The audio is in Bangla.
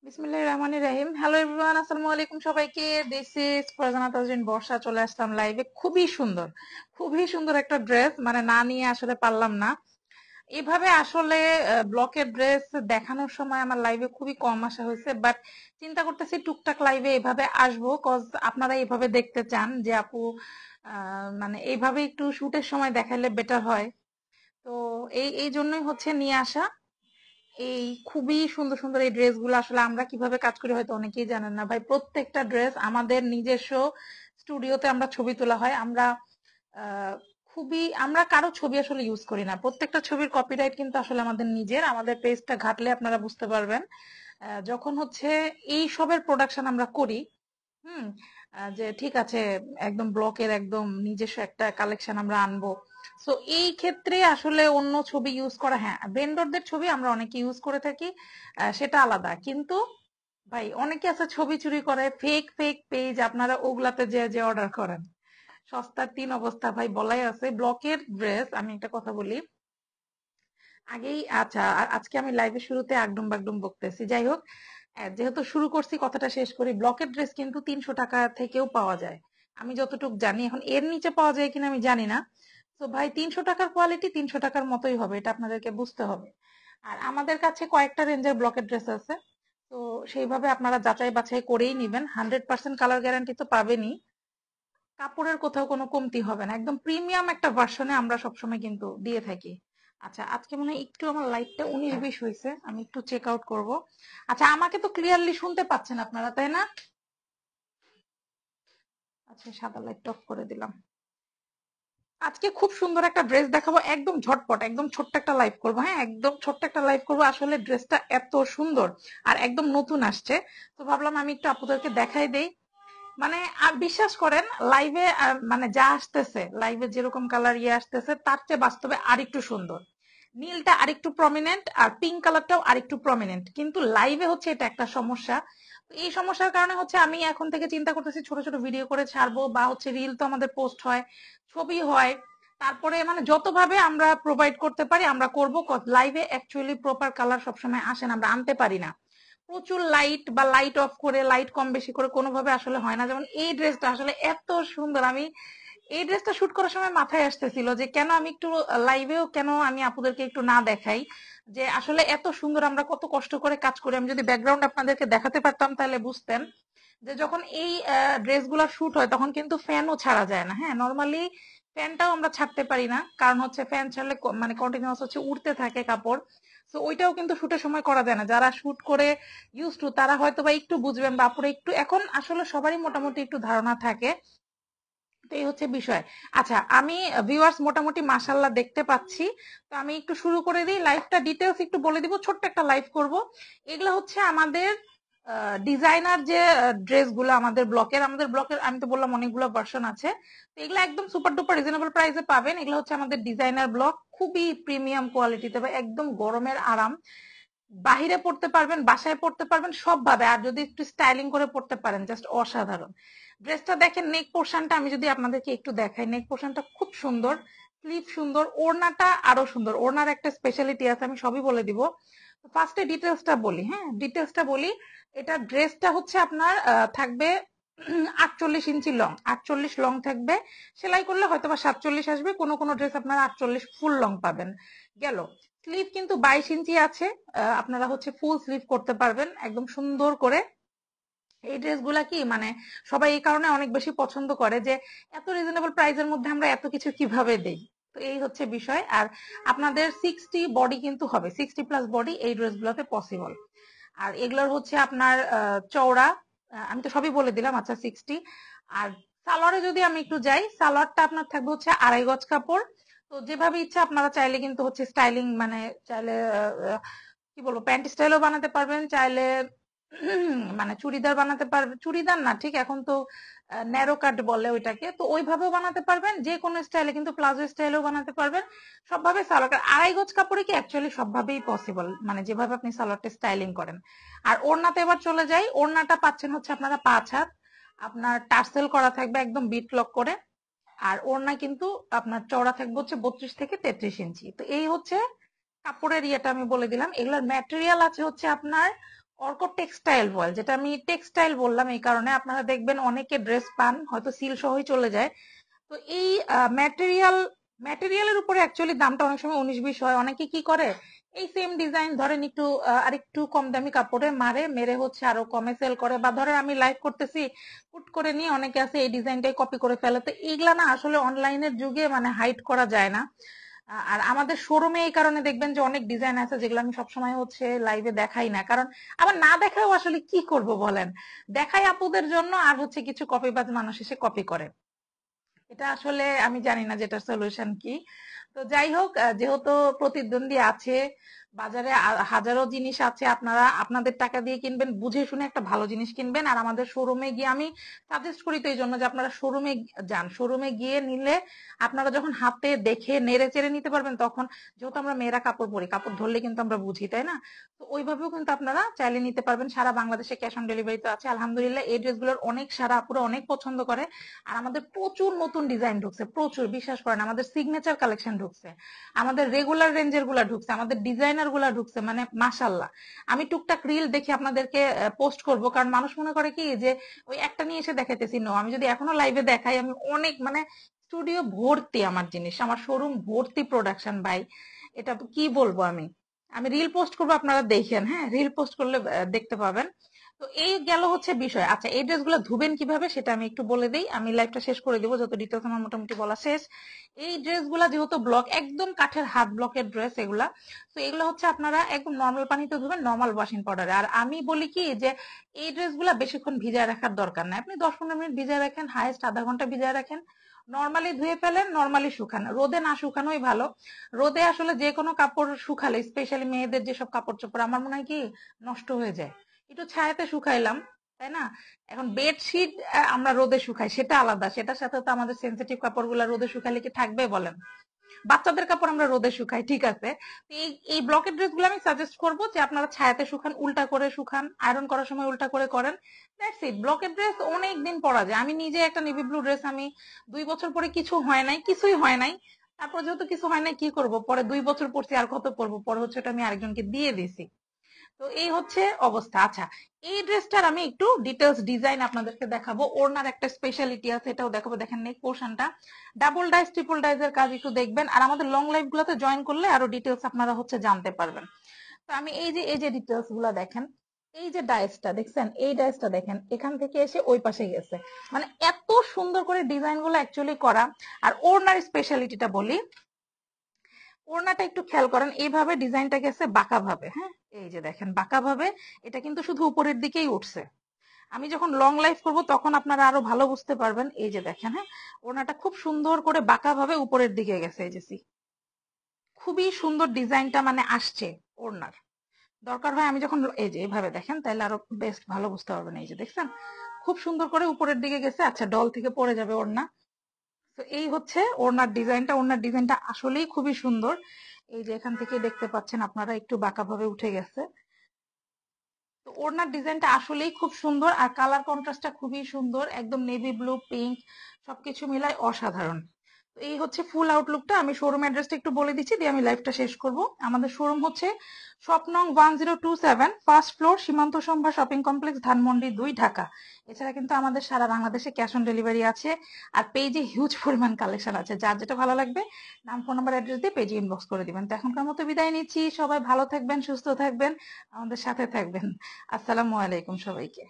বিসমিল্লাহির রহমানির রহিম। হ্যালো এভরিওয়ান, আসসালামু আলাইকুম সবাইকে। দিস ইজ ফারজানা তাজরিন বর্ষা। চলে আসলাম লাইভে। খুবই সুন্দর একটা ড্রেস, মানে না নিয়ে আসলে পারলাম না। এভাবে আসলে ব্লকের ড্রেস দেখানোর সময় আমার লাইভে খুবই কম আসা হয়েছে, বাট চিন্তা করতেছি টুকটাক লাইভে এভাবে আসবো, কজ আপনারা এভাবে দেখতে চান যে আপু মানে এইভাবে একটু শুটের সময় দেখালে বেটার হয়। তো এই জন্যই হচ্ছে নিয়ে আসা। এই খুবই সুন্দর সুন্দর এই ড্রেসগুলো আসলে আমরা কিভাবে কাজ করি হয়তো অনেকেই জানেন না ভাই। প্রত্যেকটা ড্রেস আমাদের নিজস্ব স্টুডিওতে আমরা ছবি তোলা হয়। আমরা আহ, আমরা কারো ছবি আসলে ইউজ করি না। প্রত্যেকটা ছবির কপিরাইট কিন্তু আসলে আমাদের নিজের। আমাদের পেজটা ঘাটলে আপনারা বুঝতে পারবেন। যখন হচ্ছে এই সবের প্রোডাকশন আমরা করি, হুম, যে ঠিক আছে একদম ব্লকের একদম নিজস্ব একটা কালেকশন আমরা আনবো। সো এই ক্ষেত্রে আসলে অন্য ছবি ইউজ করা, হ্যাঁ ভেন্ডরদের ছবি আমরা অনেকে ইউজ করে থাকি, সেটা আলাদা। কিন্তু ভাই অনেকে আছে ছবি চুরি করে, ফেক ফেক পেজ, আপনারা ওগুলাতে যে যে অর্ডার করেন। সস্তার তিন অবস্থা ভাই, বলাই আছে। ব্লকের ড্রেস, আমি একটা কথা বলি আগেই, আচ্ছা আজকে আমি লাইভের শুরুতে আগডুম বাগডুম বকতেছি, যাই হোক। যেহেতু শুরু করছি কথাটা শেষ করি। ব্লকের ড্রেস কিন্তু 300 টাকা থেকেও পাওয়া যায়, আমি যতটুক জানি। এখন এর নিচে পাওয়া যায় কিনা আমি জানি না। তো ভাই 300 টাকার কোয়ালিটি 300 টাকার মতোই হবে, এটা আপনাদেরকে বুঝতে হবে। আর আমাদের কাছে কয়েকটা রেঞ্জের ব্লকের ড্রেস আছে। তো সেইভাবে আপনারা যাচাই বাছাই করেই নিবেন। 100% কালার গ্যারান্টি তো পাবেনই। কাপড়ের কোথাও কোনো কমতি হবে না, একদম প্রিমিয়াম একটা ভার্সনে আমরা সবসময় কিন্তু দিয়ে থাকি। আচ্ছা আজকে মনে হয় একটু আমার লাইটটা 19-20 হয়েছে, আমি একটু চেক আউট করবো। আচ্ছা আমাকে তো ক্লিয়ারলি শুনতে পাচ্ছেন আপনারা, তাই না? আচ্ছা সাদা লাইট অফ করে দিলাম। আজকে খুব সুন্দর একটা ড্রেস দেখাবো, একদম ঝটপট, একদম ছোট্ট একটা লাইভ করবো। হ্যাঁ একদম ছোট্ট একটা লাইভ করবো। আসলে ড্রেসটা এত সুন্দর আর একদম নতুন আসছে, তো ভাবলাম আমি একটু আপনাদেরকে দেখাই দেই। মানে আর বিশ্বাস করেন, লাইভে মানে যা আসতেছে, লাইভে যেরকম কালার ইয়ে আসতেছে তার চেয়ে বাস্তবে আরেকটু সুন্দর। নীলটা আরেকটু প্রমিনেন্ট আর পিঙ্ক কালারটাও আরেকটু প্রমিনেন্ট, কিন্তু লাইভে হচ্ছে এটা একটা সমস্যা। তো এই সমস্যার কারণে হচ্ছে আমি এখন থেকে চিন্তা করতেছি ছোট ছোট ভিডিও করে ছাড়বো, বা হচ্ছে রিল তো আমাদের পোস্ট হয়, ছবি হয়। তারপরে মানে যতভাবে আমরা প্রোভাইড করতে পারি আমরা করব। লাইভে অ্যাকচুয়ালি প্রপার কালার সবসময় আসে না, আমরা আনতে পারি না। প্রচুর লাইট বা লাইট অফ করে, লাইট কম বেশি করে কোনোভাবে আসলে হয় না। যেমন এই ড্রেসটা আসলে এত সুন্দর, আমি এই ড্রেসটা শুট করার সময় মাথায় আসতেছিল যে কেন আমি একটু লাইভেও কেন আমি আপুদেরকে একটু না দেখাই, যে আসলে এত সুন্দর আমরা কত কষ্ট করে কাজ করি। আমি যদি ব্যাকগ্রাউন্ড আপনাদেরকে দেখাতে পারতাম তাহলে বুঝতেন যে যখন এই ড্রেসগুলো শুট হয় তখন কিন্তু ফ্যানও ছাড়া যায় না। হ্যাঁ নর্মালি ফ্যানটাও আমরা ছাড়তে পারি না, কারণ হচ্ছে ফ্যান ছাড়লে মানে কন্টিনিউয়াস হচ্ছে উড়তে থাকে কাপড়। তো ওইটাও কিন্তু শুটের সময় করা যায় না। যারা শুট করে ইউজ টু তারা হয়তো বা একটু বুঝবেন, বা আপুরা একটু, এখন আসলে সবারই মোটামুটি একটু ধারণা থাকে। তো এই হচ্ছে বিষয়। আচ্ছা আমি ভিউয়ার্স মোটামুটি মাশাল্লাহ দেখতে পাচ্ছি। তো আমি একটু শুরু করে দিই লাইভটা, ডিটেলস একটু বলে দিব, ছোট্ট একটা লাইভ করব। এগুলো হচ্ছে আমাদের ডিজাইনার যে ড্রেস গুলো আমাদের ব্লকের আমি তো বললাম অনেকগুলো ভার্সন আছে। তো এগুলো একদম সুপার ডুপার রিজনেবল প্রাইসে পাবেন। এগুলো হচ্ছে আমাদের ডিজাইনার ব্লক, খুবই প্রিমিয়াম কোয়ালিটিতে, একদম গরমের আরাম। বাহিরে পড়তে পারবেন, বাসায় পড়তে পারবেন, সব ভাবে। আর যদি একটু স্টাইলিং করে পড়তে পারেন জাস্ট অসাধারণ। ড্রেসটা দেখেন, নেক পোর্শনটা আমি যদি আপনাদেরকে একটু দেখাই, নেক পোর্শনটা খুব সুন্দর, স্লিভ সুন্দর, ওড়নাটা আরো সুন্দর। ওড়নার একটা স্পেশালিটি আছে, আমি সবই বলে দিব। ফার্স্টে ডিটেলসটা বলি, হ্যাঁ ডিটেলসটা বলি। এটা ড্রেসটা হচ্ছে আপনার থাকবে 48 ইঞ্চি লং, 48 লং থাকবে। সেলাই করলে হয়তো বা 47 আসবে, কোনো কোনো ড্রেস আপনার 48 ফুল লং পাবেন। গেল। স্লিভ কিন্তু 22 ইঞ্চি আছে, আপনারা হচ্ছে ফুল স্লিভ করতে পারবেন একদম সুন্দর করে। এই ড্রেসগুলা কি মানে সবাই এই কারণে অনেক বেশি পছন্দ করে যে এত রিজনেবল প্রাইসের মধ্যে আমরা এত কিছু কিভাবে দেই। তো এই হচ্ছে বিষয়। আর আপনাদের 60 বডি কিন্তু হবে, 60+ বডি এই ড্রেসগুলোতে পসিবল। আর এগুলোর হচ্ছে আপনার চওড়া, আমি তো সবই বলে দিলাম। আচ্ছা 60। আর সালোয়ারে যদি আমি একটু যাই, সালোয়ারটা আপনার থাকবে হচ্ছে 2.5 গজ কাপড়। তো যেভাবে ইচ্ছা আপনারা চাইলে কিন্তু হচ্ছে স্টাইলিং, মানে চাইলে কি বলবো প্যান্ট স্টাইলও বানাতে পারবেন, চাইলে মানে চুড়িদার বানাতে পারবেন, চুড়িদার না ঠিক, এখন তো ন্যারো কাট বলে ওইটাকে, তো ওইভাবেও বানাতে পারবেন। যে কোনো স্টাইলে কিন্তু প্লাজো স্টাইলেও বানাতে পারবেন। সবভাবে সালোয়ার 2.5 গজ কাপড়ে কি অ্যাকচুয়ালি সবভাবেই পসিবল, মানে যেভাবে আপনি সালোয়ারটা স্টাইলিং করেন। আর ওড়নাতে এবার চলে যাই, ওড়নাটা পাচ্ছেন হচ্ছে আপনারা 5 হাত। আপনার টার্সেল করা থাকবে একদম বিট লক করে। আর ওড়না কিন্তু আপনার চওড়া থাকবে হচ্ছে 32 থেকে 33 ইঞ্চি। তো এই হচ্ছে কাপড়ের ইয়েটা আমি বলে দিলাম। এগুলোর ম্যাটেরিয়াল আছে হচ্ছে আপনার অর্ক টেক্সটাইল বয়েল, যেটা আমি টেক্সটাইল বললাম এই কারণে, আপনারা দেখবেন অনেকে ড্রেস পান হয়তো সিল সহই চলে যায়। তো এই ম্যাটেরিয়ালের উপরে অ্যাকচুয়ালি দামটা অনেক সময় 19-20 হয়। অনেকে কি করে, এই সেম ডিজাইন ধরেন একটু আরেকটু কম দামি কাপড়ে মেরে হচ্ছে আরো কমে সেল করে, বা ধরেন আমি লাইভ করতেছি হুট করে নিয়ে অনেকে আছে এই ডিজাইনটাই কপি করে ফেলে। তো এইগুলা না আসলে অনলাইনের যুগে মানে হাইড করা যায় না। আর আমাদের শোরুমে এই কারণে দেখবেন যে অনেক ডিজাইন আছে যেগুলো আমি সবসময় হচ্ছে লাইভে দেখাই না, কারণ আবার না দেখাও আসলে কি করব বলেন, দেখাই আপুদের জন্য, আর হচ্ছে কিছু কপিবাজ মানুষ এসে কপি করে। এটা আসলে আমি জানি না যেটার সলিউশন কি। তো যাই হোক, যেহেতু প্রতিদ্বন্দ্বী আছে বাজারে, হাজারো জিনিস আছে, আপনারা আপনাদের টাকা দিয়ে কিনবেন, বুঝে শুনে একটা ভালো জিনিস কিনবেন। আর আমাদের শোরুমে গিয়ে আমি সাজেস্ট করি তো এই জন্য যে আপনারা শোরুমে যান, শোরুমে গিয়ে নিলে আপনারা যখন হাতে দেখে নেড়ে চেড়ে নিতে পারবেন, তখন যেহেতু আমরা মেয়েরা কাপড় পরি, কাপড় ধরলে কিন্তু আমরা বুঝি, তাই না? তো ওইভাবেও কিন্তু আপনারা চাইলে নিতে পারবেন। সারা বাংলাদেশে ক্যাশ অন ডেলিভারি তো আছে আলহামদুলিল্লাহ। এই ড্রেসগুলোর অনেক সারা আপুরা অনেক পছন্দ করে। আর আমাদের প্রচুর নতুন ডিজাইন ঢুকছে, প্রচুর, বিশ্বাস করেন, আমাদের সিগনেচার কালেকশন ঢুকছে, আমাদের রেগুলার রেঞ্জের গুলা ঢুকছে, আমাদের ডিজাইনার গুলা ঢুকছে, মানে মাশাল্লাহ। আমি টুকটাক রিল দেখে আপনাদেরকে পোস্ট করব, কারণ মানুষ মনে করে কি যে ওই একটা নিয়ে এসে দেখাইতেছি। নো, আমি যদি এখনো লাইভে দেখাই, আমি অনেক মানে স্টুডিও ভর্তি আমার জিনিস, আমার শোরুম ভর্তি প্রোডাকশন ভাই। এটা কি বলবো, আমি আমি রিল পোস্ট করবো, আপনারা দেখেন, হ্যাঁ রিল পোস্ট করলে দেখতে পাবেন। তো এই গেল হচ্ছে বিষয়। আচ্ছা, এই ড্রেসগুলো ধুবেন কিভাবে সেটা আমি একটু বলে দিই, আমি লাইভটা শেষ করে দিব, যত ডিটেলস আমার মোটামুটি বলা শেষ। এই ড্রেসগুলা যেহেতু ব্লক, একদম কাঠের হাত ব্লকের ড্রেস এগুলা, তো এগুলো হচ্ছে আপনারা একদম নর্মাল পানিতে ধুবেন, নর্মাল ওয়াশিং পাউডারে। আর আমি বলি কি যে এই ড্রেসগুলা বেশিক্ষণ ভিজায় রাখার দরকার নাই, আপনি 10-15 মিনিট ভিজায় রাখেন, হাইয়েস্ট আধা ঘন্টা ভিজায় রাখেন, নর্মালি ধুয়ে ফেলেন, নর্মালি শুকান, রোদে না শুকানোই ভালো। রোদে আসলে যে কোনো কাপড় শুকালে, স্পেশালি মেয়েদের যেসব কাপড় চোপড়, আমার মনে হয় কি নষ্ট হয়ে যায়, একটু ছায়াতে শুকাইলাম, তাই না? এখন বেডশিট আমরা রোদে শুকাই, সেটা আলাদা, সেটার সাথে তো আমাদের সেন্সিটিভ কাপড়গুলো রোদে শুকালে কি থাকবে বলেন? বাচ্চাদের কাপড় আমরা রোদে শুকাই, ঠিক আছে। তো এই এই ব্লকের ড্রেসগুলো আমি সাজেস্ট করব যে আপনারা ছায়াতে শুকান, উল্টা করে শুকান, আয়রন করার সময় উল্টা করে করেন। That's it. ব্লকের ড্রেস অনেক দিন পরা যায়। আমি নিজে একটা নেভি ব্লু ড্রেস আমি 2 বছর পরে, কিছু হয় নাই, কিছুই হয় নাই। তারপর যেহেতু কিছু হয় নাই, কি করব, পরে 2 বছর পরছি, আর কত পরবো, পরে হচ্ছে ওটা আমি আরেকজনকে দিয়ে দিছি। তো এই হচ্ছে অবস্থা। আচ্ছা, এই ড্রেসটার আমি একটু ডিটেলস ডিজাইন আপনাদেরকে দেখাবো, ওড়নার একটা স্পেশালিটি আছে এটাও দেখাবো। দেখেন নেক পোর্শনটা ডাবল ডাইস ট্রিপল ডাইসের কাজ, একটু দেখবেন। আর আমাদের লং লাইভ গুলোতে জয়েন করলে আরো ডিটেলস আপনারা হচ্ছে জানতে পারবেন। তো আমি এই যে ডিটেলস গুলা দেখেন, এই যে ডাইসটা দেখছেন, এই ডাইসটা দেখেন এখান থেকে এসে ওই পাশে গেছে, মানে এত সুন্দর করে ডিজাইন গুলো অ্যাকচুয়ালি করা। আর ওড়নার স্পেশালিটিটা বলি, ওড়নাটা একটু খেয়াল করেন, এইভাবে ডিজাইনটা গেছে বাঁকা ভাবে, হ্যাঁ এই যে দেখেন বাঁকা ভাবে, এটা কিন্তু শুধু উপরের দিকেই উঠছে। আমি যখন লং লাইফ করব তখন আপনারা আরো ভালো বুঝতে পারবেন। এই যে দেখেন, হ্যাঁ ওড়নাটা খুব সুন্দর করে বাঁকা ভাবে উপরের দিকে গেছে, এই যে খুবই সুন্দর ডিজাইনটা মানে আসছে ওড়নার। দরকার হয় আমি যখন এই যে এইভাবে দেখেন, তাহলে আরো বেস্ট ভালো বুঝতে পারবেন। এই যে দেখছেন খুব সুন্দর করে উপরের দিকে গেছে, আচ্ছা ডল থেকে পড়ে যাবে ওড়না। তো এই হচ্ছে ওড়নার ডিজাইনটা, ওড়নার ডিজাইনটা আসলেই খুবই সুন্দর। এই যে এখান থেকে দেখতে পাচ্ছেন আপনারা একটু বাঁকা ভাবে উঠে গেছে। তো ওড়নার ডিজাইনটা আসলেই খুব সুন্দর, আর কালার কন্ট্রাস্টটা খুবই সুন্দর, একদম নেভি ব্লু পিঙ্ক সবকিছু মিলাই অসাধারণ। তো এই হচ্ছে ফুল আউটলুকটা। আমি শোরুম অ্যাড্রেসটা একটু বলে দিচ্ছি, দিয়ে আমি লাইভটা শেষ করব। আমাদের শোরুম হচ্ছে শপ নং 1027, ফার্স্ট ফ্লোর, সীমান্ত সম্ভা শপিং কমপ্লেক্স, ধানমন্ডি 2, ঢাকা। এছাড়া কিন্তু আমাদের সারা বাংলাদেশে ক্যাশ অন ডেলিভারি আছে। আর পেজে হিউজ পরিমাণ কালেকশন আছে, যার যেটা ভালো লাগবে নাম ফোন নাম্বার অ্যাড্রেস দিয়ে পেজে ইনবক্স করে দিবেন। তো এখনকার মতো বিদায় নিচ্ছি, সবাই ভালো থাকবেন, সুস্থ থাকবেন, আমাদের সাথে থাকবেন। আসসালামু আলাইকুম সবাইকে।